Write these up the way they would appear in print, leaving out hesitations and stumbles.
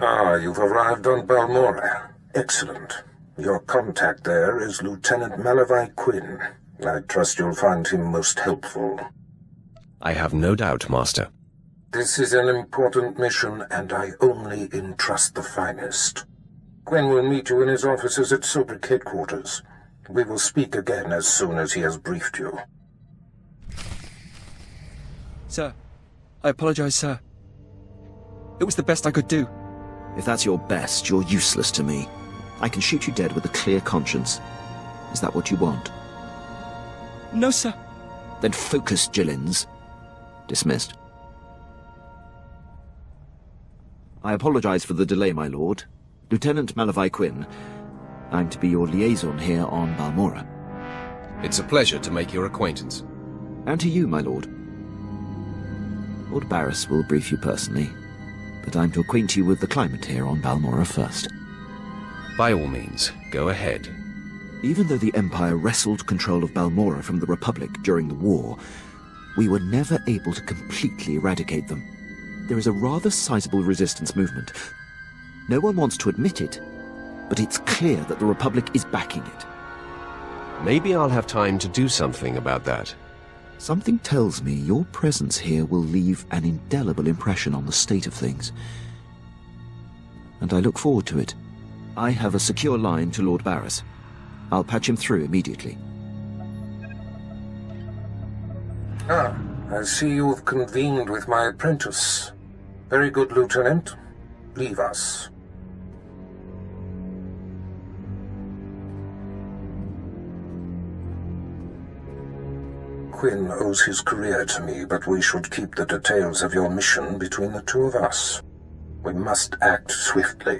Ah, you've arrived on Balmorra. Excellent. Your contact there is Lieutenant Malavai Quinn. I trust you'll find him most helpful. I have no doubt, Master. This is an important mission, and I only entrust the finest. Quinn will meet you in his offices at Sobrik headquarters. We will speak again as soon as he has briefed you. Sir, I apologize, sir. It was the best I could do. If that's your best, you're useless to me. I can shoot you dead with a clear conscience. Is that what you want? No, sir. Then focus, Jillins. Dismissed. I apologize for the delay, my lord. Lieutenant Malavai Quinn. I'm to be your liaison here on Balmorra. It's a pleasure to make your acquaintance. And to you, my lord. Lord Baras will brief you personally, but I'm to acquaint you with the climate here on Balmorra first. By all means, go ahead. Even though the Empire wrestled control of Balmorra from the Republic during the war, we were never able to completely eradicate them. There is a rather sizable resistance movement. No one wants to admit it, but it's clear that the Republic is backing it. Maybe I'll have time to do something about that. Something tells me your presence here will leave an indelible impression on the state of things. And I look forward to it. I have a secure line to Lord Baras. I'll patch him through immediately. Ah, I see you have convened with my apprentice. Very good, Lieutenant. Leave us. Quinn owes his career to me, but we should keep the details of your mission between the two of us. We must act swiftly.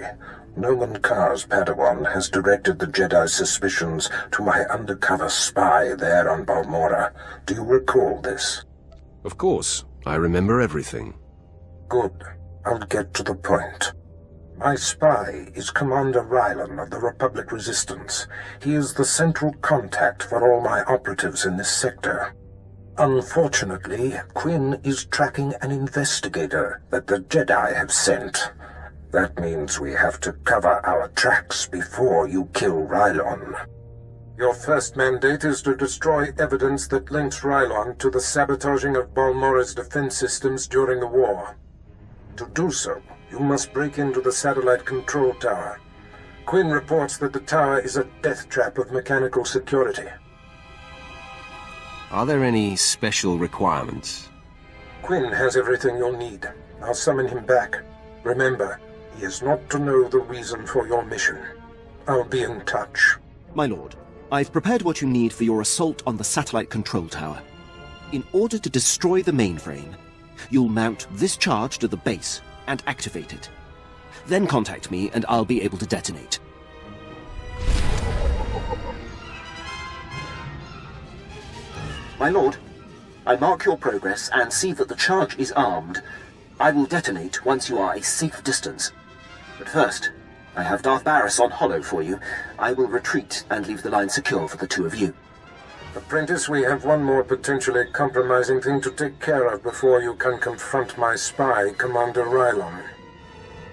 Noman Kar's Padawan has directed the Jedi's suspicions to my undercover spy there on Balmorra. Do you recall this? Of course. I remember everything. Good. I'll get to the point. My spy is Commander Rylan of the Republic Resistance. He is the central contact for all my operatives in this sector. Unfortunately, Quinn is tracking an investigator that the Jedi have sent. That means we have to cover our tracks before you kill Rylon. Your first mandate is to destroy evidence that links Rylon to the sabotaging of Balmorra's defense systems during the war. To do so, you must break into the satellite control tower. Quinn reports that the tower is a death trap of mechanical security. Are there any special requirements? Quinn has everything you'll need. I'll summon him back. Remember, he is not to know the reason for your mission. I'll be in touch. My lord, I've prepared what you need for your assault on the satellite control tower. In order to destroy the mainframe, you'll mount this charge to the base and activate it. Then contact me and I'll be able to detonate. My lord, I mark your progress and see that the charge is armed. I will detonate once you are a safe distance. But first, I have Darth Baras on hollow for you. I will retreat and leave the line secure for the two of you. Apprentice, we have one more potentially compromising thing to take care of before you can confront my spy, Commander Rylon.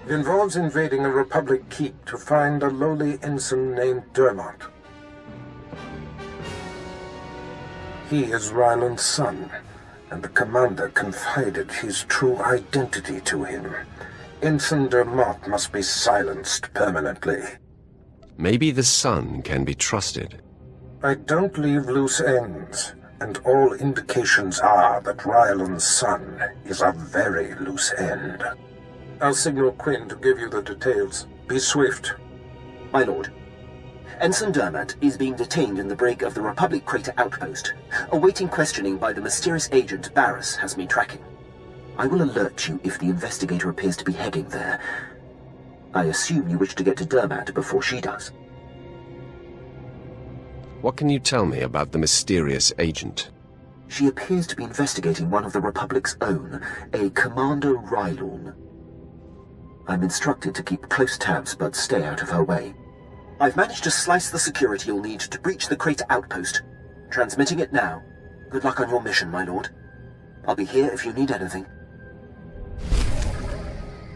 It involves invading a Republic keep to find a lowly ensign named Dermot. He is Rylon's son, and the commander confided his true identity to him. Ensign Dermot must be silenced permanently. Maybe the son can be trusted. I don't leave loose ends, and all indications are that Rylon's son is a very loose end. I'll signal Quinn to give you the details. Be swift. My lord, Ensign Dermot is being detained in the brig of the Republic Crater Outpost, awaiting questioning by the mysterious agent Baras has me tracking. I will alert you if the investigator appears to be heading there. I assume you wish to get to Dermot before she does. What can you tell me about the mysterious agent? She appears to be investigating one of the Republic's own, a Commander Rylon. I'm instructed to keep close tabs but stay out of her way. I've managed to slice the security you'll need to breach the crater outpost. Transmitting it now. Good luck on your mission, my lord. I'll be here if you need anything.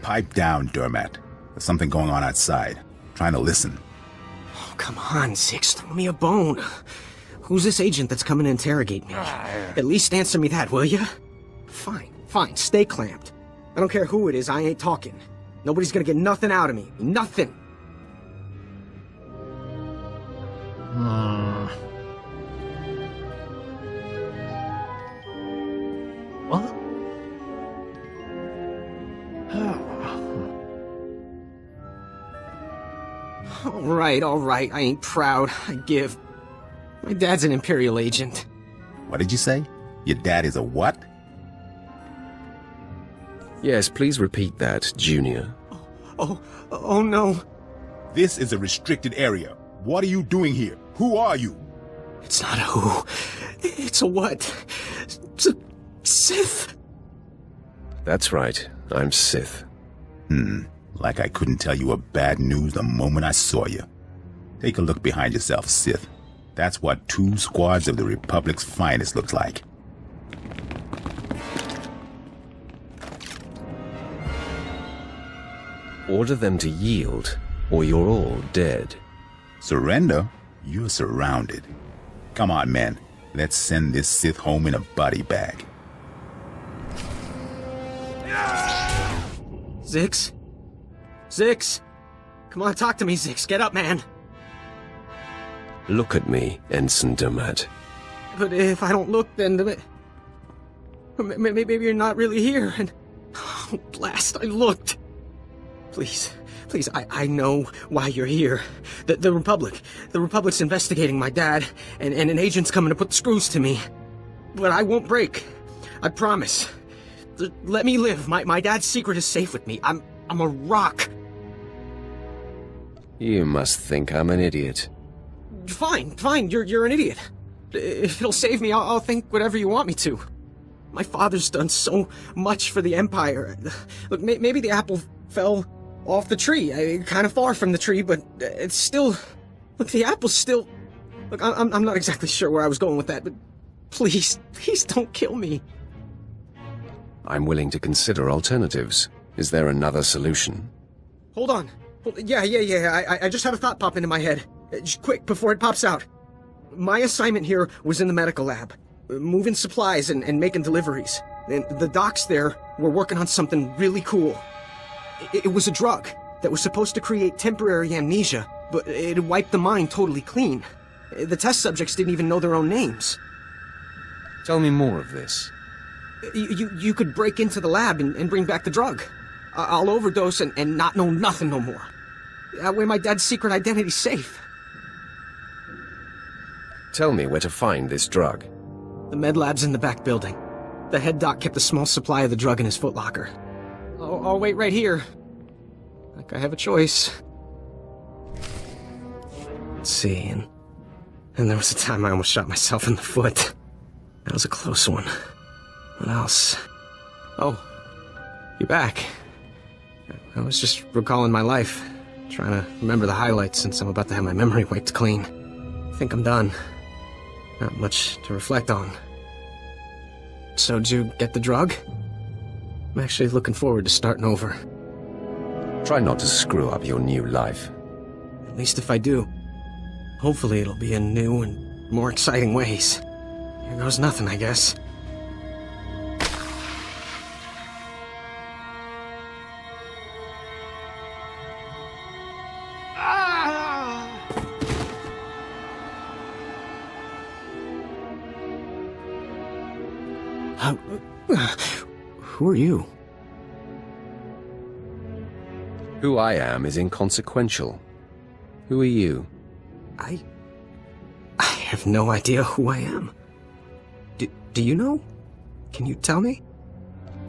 Pipe down, Dermot. There's something going on outside. Trying to listen. Oh, come on, Six, throw me a bone. Who's this agent that's coming to interrogate me? At least answer me that, will ya? Fine, stay clamped. I don't care who it is, I ain't talking. Nobody's gonna get nothing out of me. Nothing. What? All right, I ain't proud. I give. My dad's an Imperial agent. What did you say? Your dad is a what? Yes, please repeat that, Junior. Oh no. This is a restricted area. What are you doing here? Who are you? It's not a who. It's a what. It's a Sith. That's right, I'm Sith. Like I couldn't tell you a bad news the moment I saw you. Take a look behind yourself, Sith. That's what 2 squads of the Republic's finest looks like. Order them to yield, or you're all dead. Surrender? You're surrounded. Come on, men. Let's send this Sith home in a body bag. Zix? Zix? Come on, talk to me, Zix. Get up, man. Look at me, Ensign Dermat. But if I don't look, then maybe you're not really here, and... Oh, blast, I looked. Please, I know why you're here. The Republic's investigating my dad, and an agent's coming to put the screws to me. But I won't break. I promise. Let me live. My dad's secret is safe with me. I'm a rock. You must think I'm an idiot. Fine, you're an idiot. If it'll save me, I'll think whatever you want me to. My father's done so much for the Empire. Look, maybe the apple fell off the tree, kind of far from the tree, but it's still... Look, the apple's still... Look, I'm not exactly sure where I was going with that, but please don't kill me. I'm willing to consider alternatives. Is there another solution? Hold on. Yeah. I just had a thought pop into my head. Just quick, before it pops out. My assignment here was in the medical lab, moving supplies and making deliveries. And the docs there were working on something really cool. It was a drug that was supposed to create temporary amnesia, but it wiped the mind totally clean. The test subjects didn't even know their own names. Tell me more of this. You could break into the lab and bring back the drug. I'll overdose and not know nothing no more. That way my dad's secret identity's safe. Tell me where to find this drug. The med lab's in the back building. The head doc kept a small supply of the drug in his footlocker. I'll wait right here. Like I have a choice. Let's see, and there was a time I almost shot myself in the foot. That was a close one. What else? Oh, you're back. I was just recalling my life, trying to remember the highlights since I'm about to have my memory wiped clean. I think I'm done. Not much to reflect on. So, did you get the drug? I'm actually looking forward to starting over. Try not to screw up your new life. At least if I do. Hopefully it'll be in new and more exciting ways. Here goes nothing, I guess. Who are you? Who I am is inconsequential. Who are you? I have no idea who I am. Do you know? Can you tell me?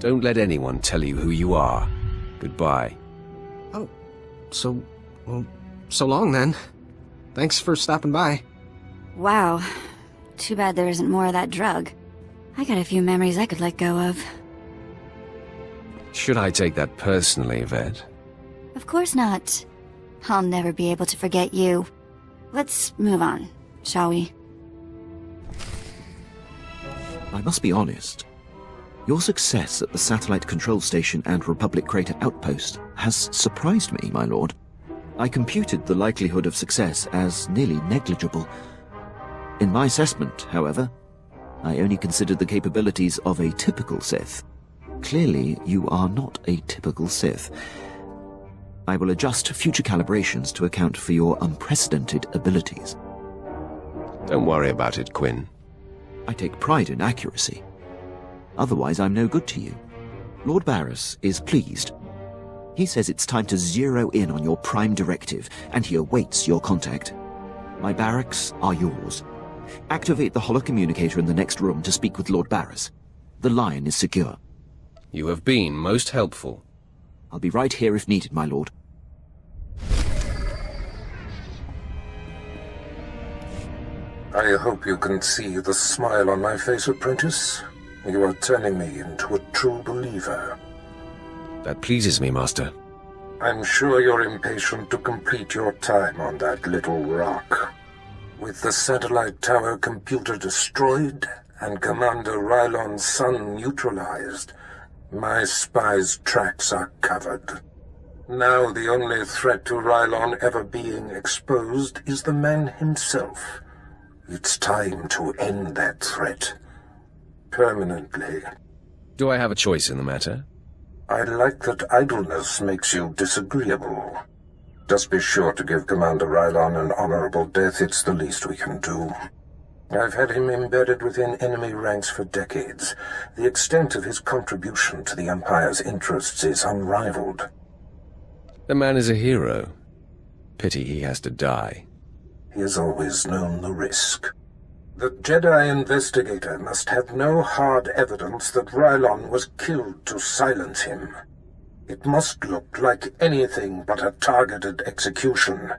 Don't let anyone tell you who you are. Goodbye. Oh, so long then. Thanks for stopping by. Wow. Too bad there isn't more of that drug. I got a few memories I could let go of. Should I take that personally, Vette? Of course not. I'll never be able to forget you. Let's move on, shall we? I must be honest. Your success at the satellite control station and Republic Crater outpost has surprised me, my lord. I computed the likelihood of success as nearly negligible. In my assessment, however, I only considered the capabilities of a typical Sith. Clearly, you are not a typical Sith. I will adjust future calibrations to account for your unprecedented abilities. Don't worry about it, Quinn. I take pride in accuracy. Otherwise, I'm no good to you. Lord Baras is pleased. He says it's time to zero in on your prime directive, and he awaits your contact. My barracks are yours. Activate the holocommunicator in the next room to speak with Lord Baras. The line is secure. You have been most helpful. I'll be right here if needed, my lord. I hope you can see the smile on my face, apprentice. You are turning me into a true believer. That pleases me, Master. I'm sure you're impatient to complete your time on that little rock. With the satellite tower computer destroyed and Commander Rylon's son neutralized, my spy's tracks are covered. Now the only threat to Rylon ever being exposed is the man himself. It's time to end that threat. Permanently. Do I have a choice in the matter? I like that idleness makes you disagreeable. Just be sure to give Commander Rylon an honorable death. It's the least we can do. I've had him embedded within enemy ranks for decades. The extent of his contribution to the Empire's interests is unrivaled. The man is a hero. Pity he has to die. He has always known the risk. The Jedi investigator must have no hard evidence that Rylon was killed to silence him. It must look like anything but a targeted execution.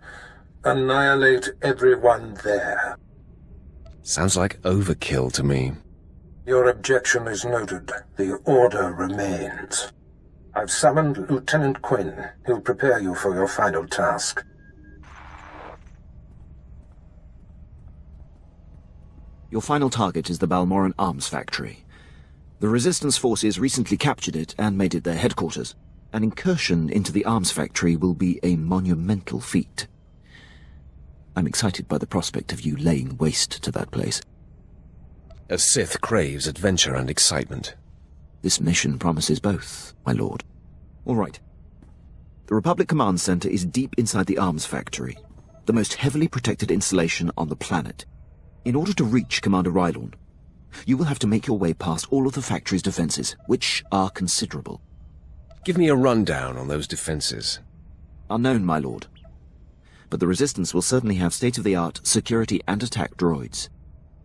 Annihilate everyone there. Sounds like overkill to me. Your objection is noted. The order remains. I've summoned Lieutenant Quinn. He'll prepare you for your final task. Your final target is the Balmorran arms factory. The Resistance forces recently captured it and made it their headquarters. An incursion into the arms factory will be a monumental feat. I'm excited by the prospect of you laying waste to that place. A Sith craves adventure and excitement. This mission promises both, my lord. All right. The Republic Command Center is deep inside the arms factory, the most heavily protected installation on the planet. In order to reach Commander Rylon, you will have to make your way past all of the factory's defenses, which are considerable. Give me a rundown on those defenses. Unknown, my lord. But the Resistance will certainly have state-of-the-art security and attack droids.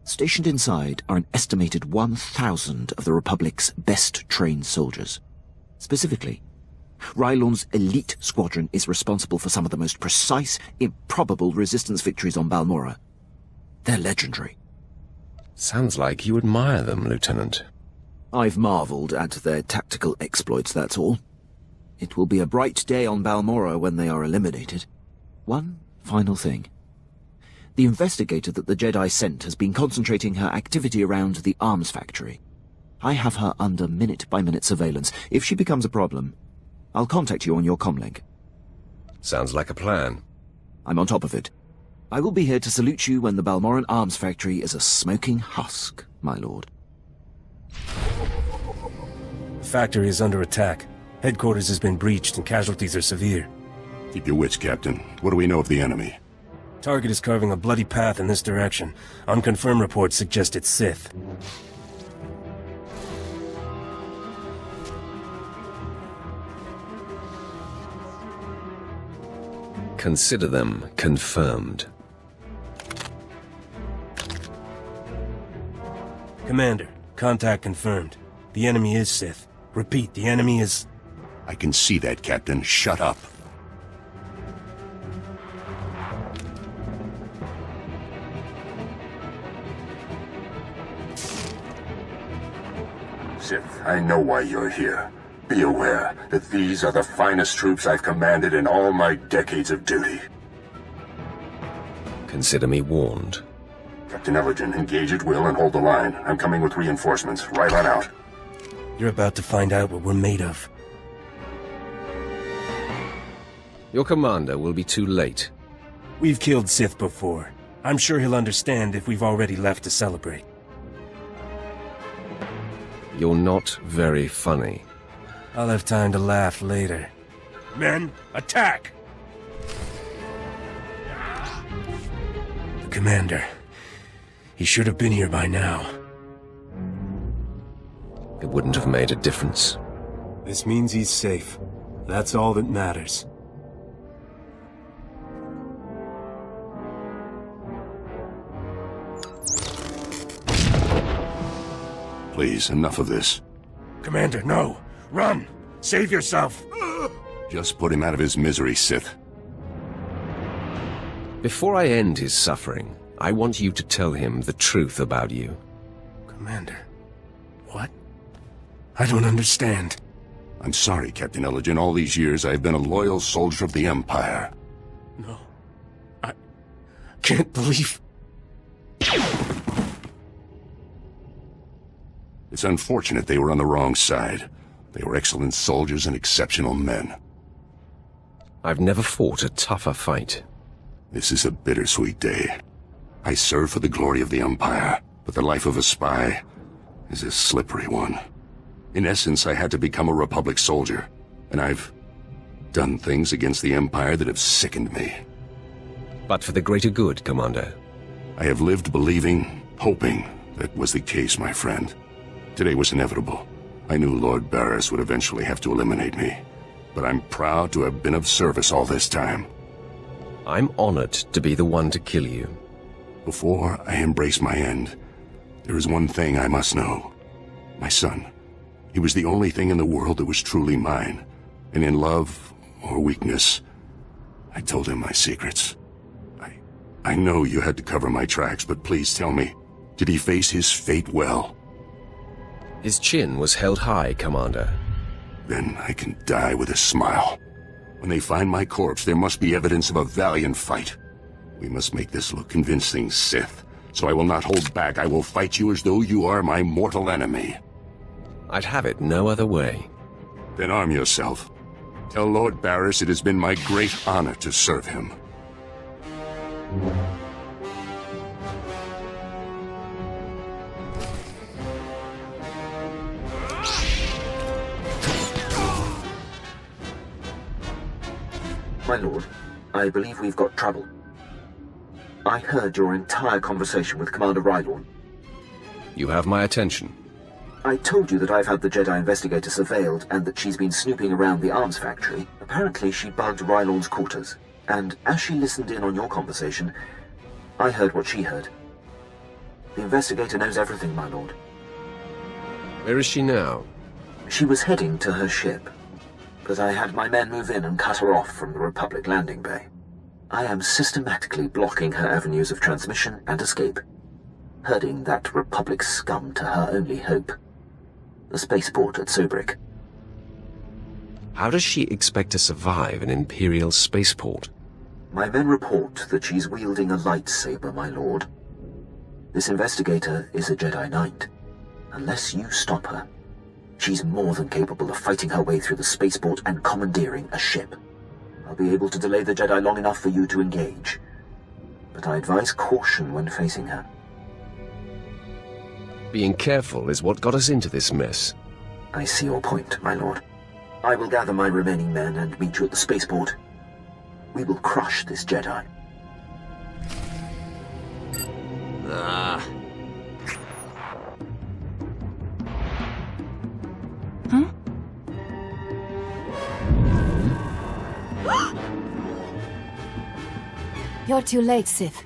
Stationed inside are an estimated 1,000 of the Republic's best-trained soldiers. Specifically, Rylon's elite squadron is responsible for some of the most precise, improbable Resistance victories on Balmorra. They're legendary. Sounds like you admire them, Lieutenant. I've marveled at their tactical exploits, that's all. It will be a bright day on Balmorra when they are eliminated. One final thing. The investigator that the Jedi sent has been concentrating her activity around the arms factory. I have her under minute-by-minute surveillance. If she becomes a problem, I'll contact you on your comlink. Sounds like a plan. I'm on top of it. I will be here to salute you when the Balmorran arms factory is a smoking husk, my lord. The factory is under attack. Headquarters has been breached and casualties are severe. Keep your wits, Captain. What do we know of the enemy? Target is carving a bloody path in this direction. Unconfirmed reports suggest it's Sith. Consider them confirmed. Commander, contact confirmed. The enemy is Sith. Repeat, the enemy is... I can see that, Captain. Shut up. Sith, I know why you're here. Be aware that these are the finest troops I've commanded in all my decades of duty. Consider me warned. Captain Ellerton, engage at will and hold the line. I'm coming with reinforcements. Rylon out. You're about to find out what we're made of. Your commander will be too late. We've killed Sith before. I'm sure he'll understand if we've already left to celebrate. You're not very funny. I'll have time to laugh later. Men, attack! The commander. He should have been here by now. It wouldn't have made a difference. This means he's safe. That's all that matters. Please, enough of this. Commander, no! Run! Save yourself! Just put him out of his misery, Sith. Before I end his suffering, I want you to tell him the truth about you. Commander, what? I don't understand. I'm sorry, Captain Elgin. All these years I've been a loyal soldier of the Empire. No. I can't believe... It's unfortunate they were on the wrong side. They were excellent soldiers and exceptional men. I've never fought a tougher fight. This is a bittersweet day. I serve for the glory of the Empire, but the life of a spy is a slippery one. In essence, I had to become a Republic soldier, and I've done things against the Empire that have sickened me. But for the greater good, Commander. I have lived believing, hoping that was the case, my friend. Today was inevitable. I knew Lord Baras would eventually have to eliminate me, but I'm proud to have been of service all this time. I'm honored to be the one to kill you. Before I embrace my end, there is one thing I must know. My son. He was the only thing in the world that was truly mine, and in love or weakness, I told him my secrets. I know you had to cover my tracks, but please tell me, did he face his fate well? His chin was held high, Commander. Then I can die with a smile. When they find my corpse, there must be evidence of a valiant fight. We must make this look convincing, Sith. So I will not hold back. I will fight you as though you are my mortal enemy. I'd have it no other way. Then arm yourself. Tell Lord Baras it has been my great honor to serve him. My lord, I believe we've got trouble. I heard your entire conversation with Commander Rylorn. You have my attention. I told you that I've had the Jedi investigator surveilled and that she's been snooping around the arms factory. Apparently she bugged Rylorn's quarters, and as she listened in on your conversation, I heard what she heard. The investigator knows everything, my lord. Where is she now? She was heading to her ship, but I had my men move in and cut her off from the Republic landing bay. I am systematically blocking her avenues of transmission and escape, herding that Republic scum to her only hope, the spaceport at Sobrik. How does she expect to survive an Imperial spaceport? My men report that she's wielding a lightsaber, my lord. This investigator is a Jedi Knight. Unless you stop her, she's more than capable of fighting her way through the spaceport and commandeering a ship. I'll be able to delay the Jedi long enough for you to engage, but I advise caution when facing her. Being careful is what got us into this mess. I see your point, my lord. I will gather my remaining men and meet you at the spaceport. We will crush this Jedi. You're too late, Sith.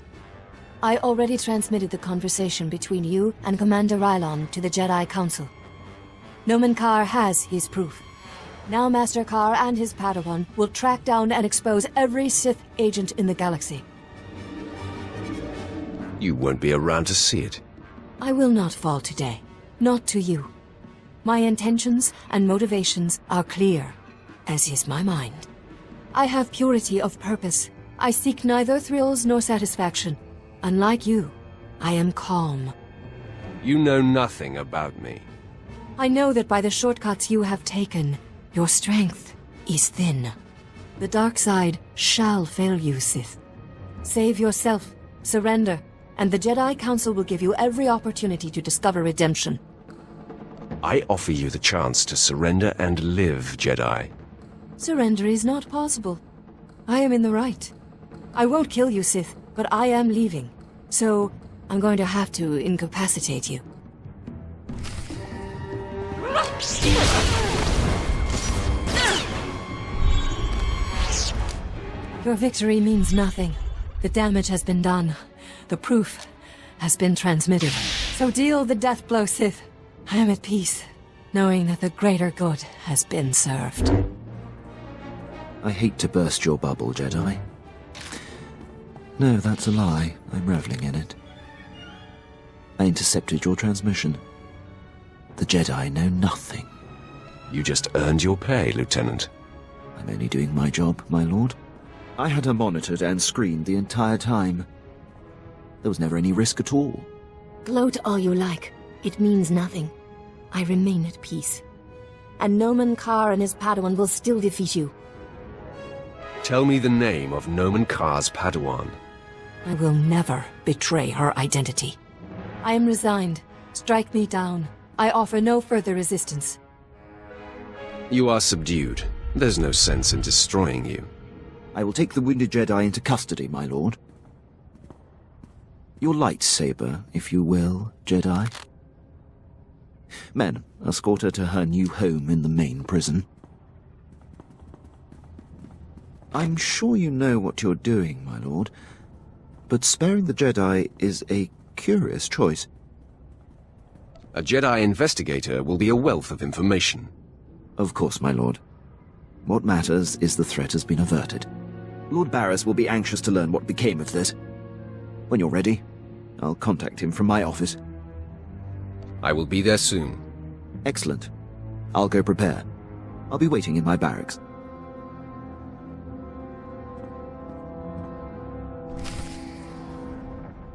I already transmitted the conversation between you and Commander Rylorn to the Jedi Council. Nomen Karr has his proof. Now Master Karr and his Padawan will track down and expose every Sith agent in the galaxy. You won't be around to see it. I will not fall today. Not to you. My intentions and motivations are clear, as is my mind. I have purity of purpose. I seek neither thrills nor satisfaction. Unlike you, I am calm. You know nothing about me. I know that by the shortcuts you have taken, your strength is thin. The dark side shall fail you, Sith. Save yourself, surrender, and the Jedi Council will give you every opportunity to discover redemption. I offer you the chance to surrender and live, Jedi. Surrender is not possible. I am in the right. I won't kill you, Sith, but I am leaving. So, I'm going to have to incapacitate you. Your victory means nothing. The damage has been done. The proof has been transmitted. So deal the death blow, Sith. I am at peace, knowing that the greater good has been served. I hate to burst your bubble, Jedi. No, that's a lie. I'm reveling in it. I intercepted your transmission. The Jedi know nothing. You just earned your pay, Lieutenant. I'm only doing my job, my lord. I had her monitored and screened the entire time. There was never any risk at all. Gloat all you like. It means nothing. I remain at peace. And Noman Carr and his Padawan will still defeat you. Tell me the name of Noman Carr's Padawan. I will never betray her identity. I am resigned. Strike me down. I offer no further resistance. You are subdued. There's no sense in destroying you. I will take the wounded Jedi into custody, my lord. Your lightsaber, if you will, Jedi. Men, escort her to her new home in the main prison. I'm sure you know what you're doing, my lord, but sparing the Jedi is a curious choice. A Jedi investigator will be a wealth of information. Of course, my lord. What matters is the threat has been averted. Lord Baras will be anxious to learn what became of this. When you're ready, I'll contact him from my office. I will be there soon. Excellent. I'll go prepare. I'll be waiting in my barracks.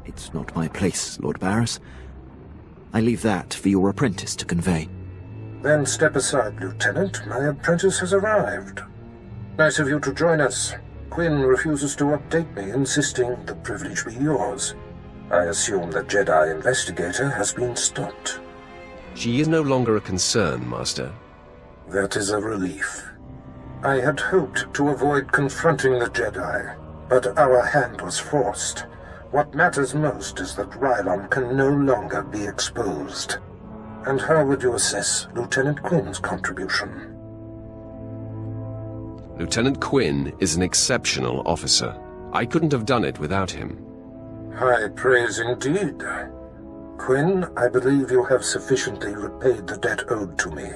It's not my place, Lord Baras. I leave that for your apprentice to convey. Then step aside, Lieutenant. My apprentice has arrived. Nice of you to join us. Quinn refuses to update me, insisting the privilege be yours. I assume the Jedi investigator has been stopped. She is no longer a concern, Master. That is a relief. I had hoped to avoid confronting the Jedi, but our hand was forced. What matters most is that Rylon can no longer be exposed. And how would you assess Lieutenant Quinn's contribution? Lieutenant Quinn is an exceptional officer. I couldn't have done it without him. High praise indeed. Quinn, I believe you have sufficiently repaid the debt owed to me.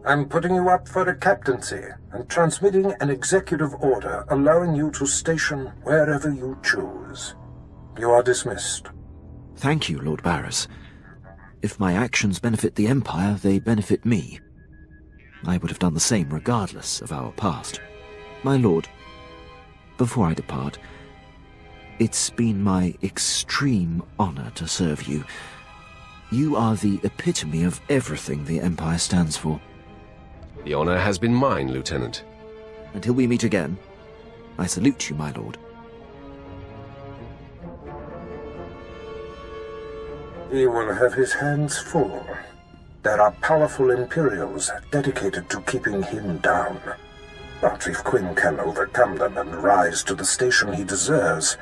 I'm putting you up for a captaincy and transmitting an executive order allowing you to station wherever you choose. You are dismissed. Thank you, Lord Baras. If my actions benefit the Empire, they benefit me. I would have done the same regardless of our past. My lord, before I depart, it's been my extreme honor to serve you. You are the epitome of everything the Empire stands for. The honor has been mine, Lieutenant. Until we meet again, I salute you, my lord. He will have his hands full. There are powerful Imperials dedicated to keeping him down. But if Quinn can overcome them and rise to the station he deserves,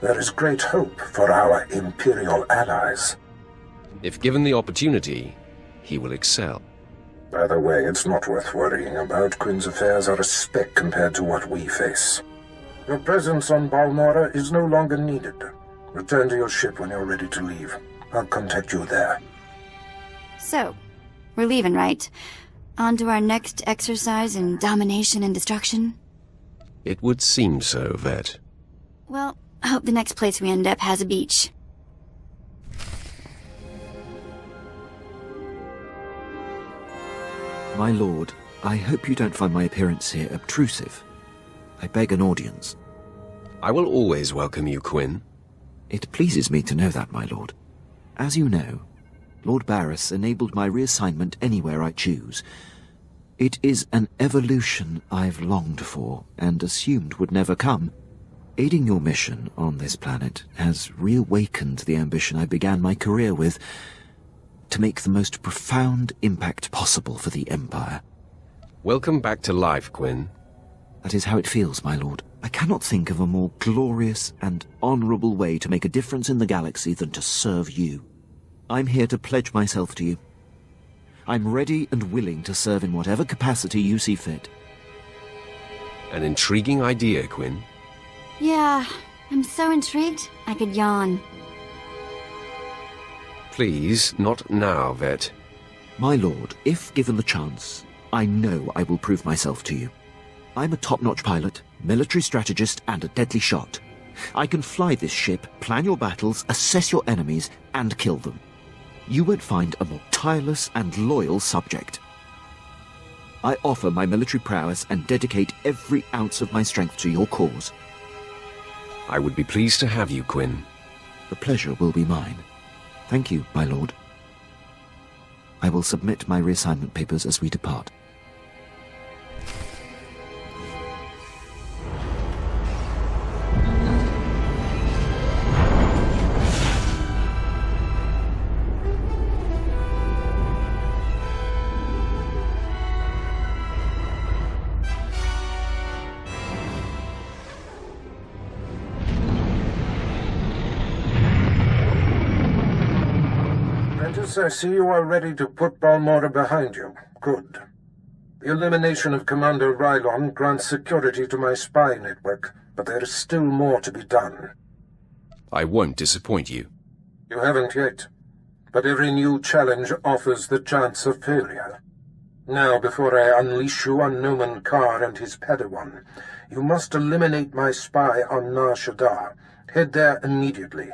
there is great hope for our Imperial allies. If given the opportunity, he will excel. By the way, it's not worth worrying about. Quinn's affairs are a speck compared to what we face. Your presence on Balmorra is no longer needed. Return to your ship when you're ready to leave. I'll contact you there. So, we're leaving, right? On to our next exercise in domination and destruction? It would seem so, Vette. Well, I hope the next place we end up has a beach. My lord, I hope you don't find my appearance here obtrusive. I beg an audience. I will always welcome you, Quinn. It pleases me to know that, my lord. As you know, Lord Baras enabled my reassignment anywhere I choose. It is an evolution I've longed for and assumed would never come. Aiding your mission on this planet has reawakened the ambition I began my career with, to make the most profound impact possible for the Empire. Welcome back to life, Quinn. That is how it feels, my lord. I cannot think of a more glorious and honorable way to make a difference in the galaxy than to serve you. I'm here to pledge myself to you. I'm ready and willing to serve in whatever capacity you see fit. An intriguing idea, Quinn. Yeah, I'm so intrigued, I could yawn. Please, not now, Vette. My lord, if given the chance, I know I will prove myself to you. I'm a top-notch pilot, military strategist, and a deadly shot. I can fly this ship, plan your battles, assess your enemies, and kill them. You won't find a more tireless and loyal subject. I offer my military prowess and dedicate every ounce of my strength to your cause. I would be pleased to have you, Quinn. The pleasure will be mine. Thank you, my lord. I will submit my reassignment papers as we depart. I see you are ready to put Balmorra behind you. Good. The elimination of Commander Rylon grants security to my spy network, but there is still more to be done. I won't disappoint you. You haven't yet, but every new challenge offers the chance of failure. Now, before I unleash you on Noman Karr and his Padawan, you must eliminate my spy on Nar Shaddaa. Head there immediately.